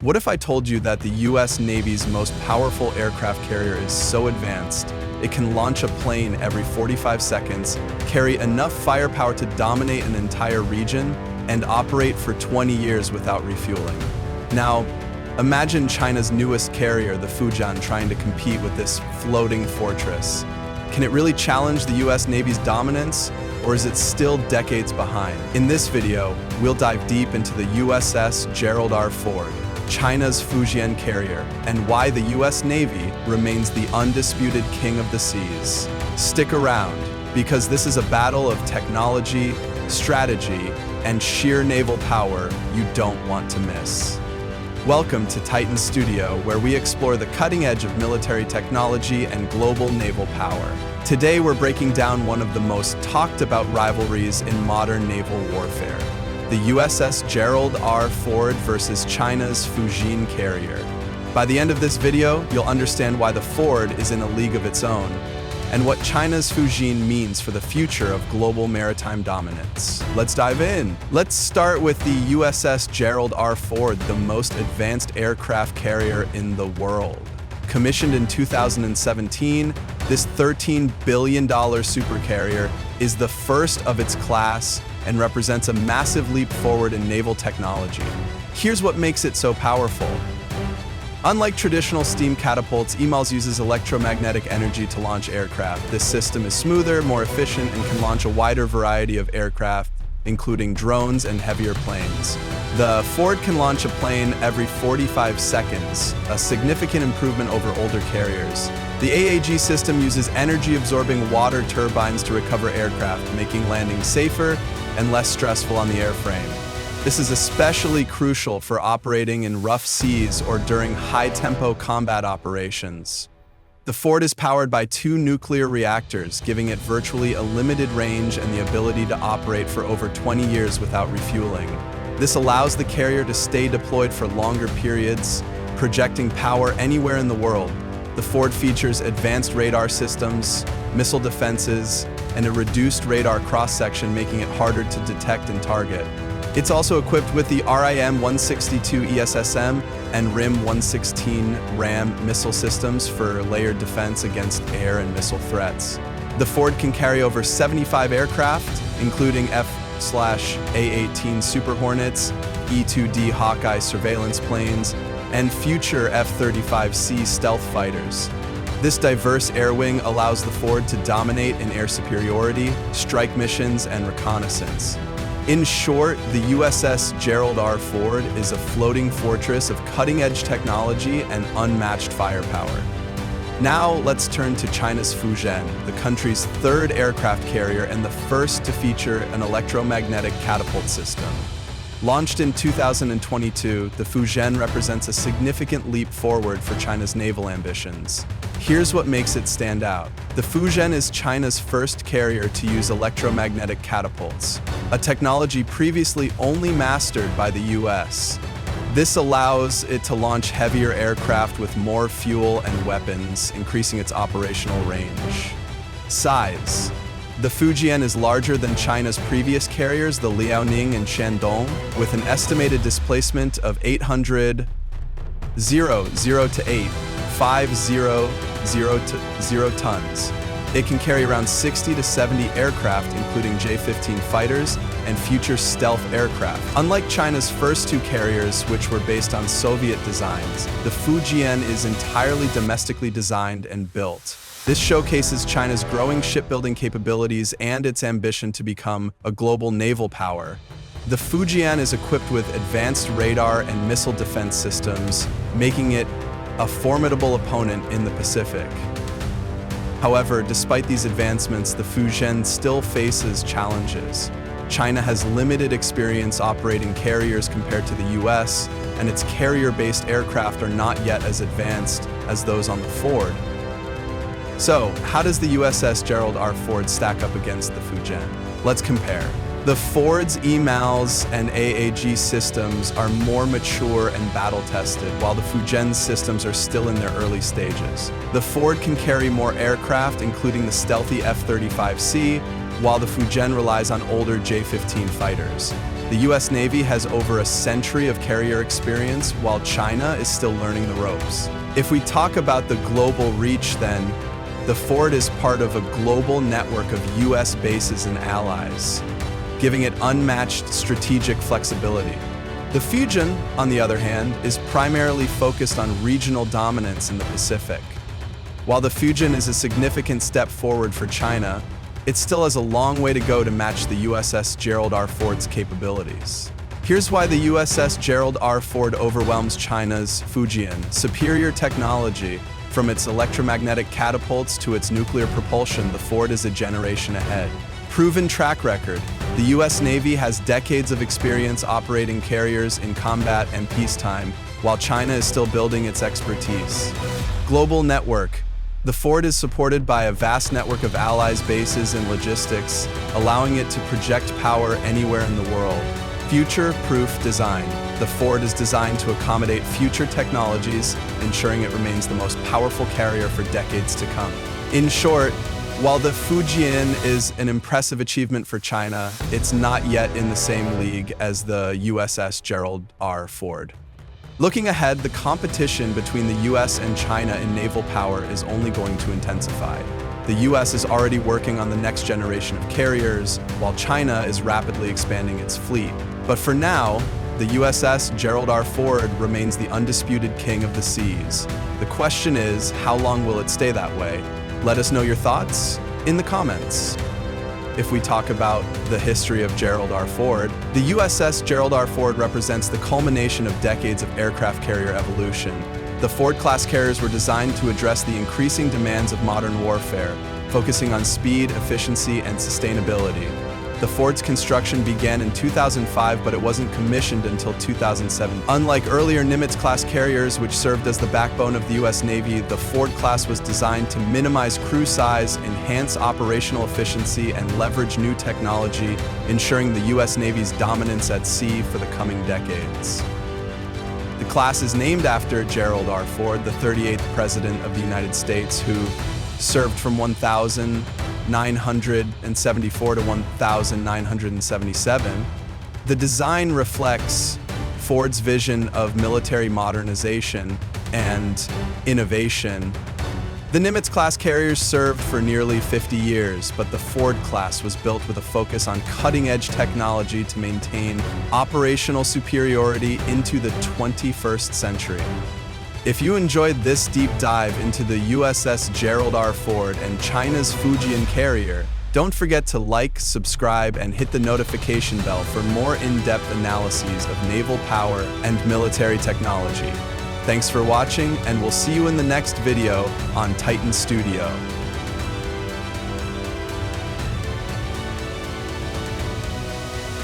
What if I told you that the US Navy's most powerful aircraft carrier is so advanced, it can launch a plane every 45 seconds, carry enough firepower to dominate an entire region, and operate for 20 years without refueling? Now, imagine China's newest carrier, the Fujian, trying to compete with this floating fortress. Can it really challenge the US Navy's dominance, or is it still decades behind? In this video, we'll dive deep into the USS Gerald R. Ford, China's Fujian carrier, and why the US Navy remains the undisputed king of the seas. Stick around, because this is a battle of technology, strategy, and sheer naval power you don't want to miss. Welcome to Titan Studio, where we explore the cutting edge of military technology and global naval power. Today we're breaking down one of the most talked about rivalries in modern naval warfare: the USS Gerald R. Ford versus China's Fujian carrier. By the end of this video, you'll understand why the Ford is in a league of its own, and what China's Fujian means for the future of global maritime dominance. Let's dive in. Let's start with the USS Gerald R. Ford, the most advanced aircraft carrier in the world. Commissioned in 2017, this $13 billion supercarrier is the first of its class and represents a massive leap forward in naval technology. Here's what makes it so powerful. Unlike traditional steam catapults, EMALS uses electromagnetic energy to launch aircraft. This system is smoother, more efficient, and can launch a wider variety of aircraft, including drones and heavier planes. The Ford can launch a plane every 45 seconds, a significant improvement over older carriers. The AAG system uses energy-absorbing water turbines to recover aircraft, making landing safer and less stressful on the airframe. This is especially crucial for operating in rough seas or during high-tempo combat operations. The Ford is powered by 2 nuclear reactors, giving it virtually a limited range and the ability to operate for over 20 years without refueling. This allows the carrier to stay deployed for longer periods, projecting power anywhere in the world. The Ford features advanced radar systems, missile defenses, and a reduced radar cross-section, making it harder to detect and target. It's also equipped with the RIM-162 ESSM and RIM-116 RAM missile systems for layered defense against air and missile threats. The Ford can carry over 75 aircraft, including F/A-18 Super Hornets, E-2D Hawkeye surveillance planes, and future F-35C stealth fighters. This diverse air wing allows the Ford to dominate in air superiority, strike missions, and reconnaissance. In short, the USS Gerald R. Ford is a floating fortress of cutting-edge technology and unmatched firepower. Now let's turn to China's Fujian, the country's 3rd aircraft carrier and the first to feature an electromagnetic catapult system. Launched in 2022, the Fujian represents a significant leap forward for China's naval ambitions. Here's what makes it stand out. The Fujian is China's first carrier to use electromagnetic catapults, a technology previously only mastered by the US. This allows it to launch heavier aircraft with more fuel and weapons, increasing its operational range. Size. The Fujian is larger than China's previous carriers, the Liaoning and Shandong, with an estimated displacement of 800 tons. It can carry around 60 to 70 aircraft, including J-15 fighters and future stealth aircraft. Unlike China's first 2 carriers, which were based on Soviet designs, the Fujian is entirely domestically designed and built. This showcases China's growing shipbuilding capabilities and its ambition to become a global naval power. The Fujian is equipped with advanced radar and missile defense systems, making it a formidable opponent in the Pacific. However, despite these advancements, the Fujian still faces challenges. China has limited experience operating carriers compared to the US, and its carrier-based aircraft are not yet as advanced as those on the Ford. So, how does the USS Gerald R. Ford stack up against the Fujian? Let's compare. The Ford's EMALS and AAG systems are more mature and battle-tested, while the Fujian's systems are still in their early stages. The Ford can carry more aircraft, including the stealthy F-35C, while the Fujian relies on older J-15 fighters. The US Navy has over a century of carrier experience, while China is still learning the ropes. If we talk about the global reach, then the Ford is part of a global network of US bases and allies, giving it unmatched strategic flexibility. The Fujian, on the other hand, is primarily focused on regional dominance in the Pacific. While the Fujian is a significant step forward for China, it still has a long way to go to match the USS Gerald R. Ford's capabilities. Here's why the USS Gerald R. Ford overwhelms China's Fujian: superior technology. From its electromagnetic catapults to its nuclear propulsion, the Ford is a generation ahead. Proven track record. The US Navy has decades of experience operating carriers in combat and peacetime, while China is still building its expertise. Global network. The Ford is supported by a vast network of allies, bases, and logistics, allowing it to project power anywhere in the world. Future-proof design. The Ford is designed to accommodate future technologies, ensuring it remains the most powerful carrier for decades to come. In short, while the Fujian is an impressive achievement for China, it's not yet in the same league as the USS Gerald R. Ford. Looking ahead, the competition between the US and China in naval power is only going to intensify. The US is already working on the next generation of carriers, while China is rapidly expanding its fleet. But for now, the USS Gerald R. Ford remains the undisputed king of the seas. The question is, how long will it stay that way? Let us know your thoughts in the comments. If we talk about the history of Gerald R. Ford, the USS Gerald R. Ford represents the culmination of decades of aircraft carrier evolution. The Ford-class carriers were designed to address the increasing demands of modern warfare, focusing on speed, efficiency, and sustainability. The Ford's construction began in 2005, but it wasn't commissioned until 2007. Unlike earlier Nimitz-class carriers, which served as the backbone of the US Navy, the Ford class was designed to minimize crew size, enhance operational efficiency, and leverage new technology, ensuring the US Navy's dominance at sea for the coming decades. The class is named after Gerald R. Ford, the 38th President of the United States, who served from 1974 to 1977. The design reflects Ford's vision of military modernization and innovation. The Nimitz-class carriers served for nearly 50 years, but the Ford class was built with a focus on cutting-edge technology to maintain operational superiority into the 21st century. If you enjoyed this deep dive into the USS Gerald R. Ford and China's Fujian carrier, don't forget to like, subscribe, and hit the notification bell for more in-depth analyses of naval power and military technology. Thanks for watching, and we'll see you in the next video on Titan Studio.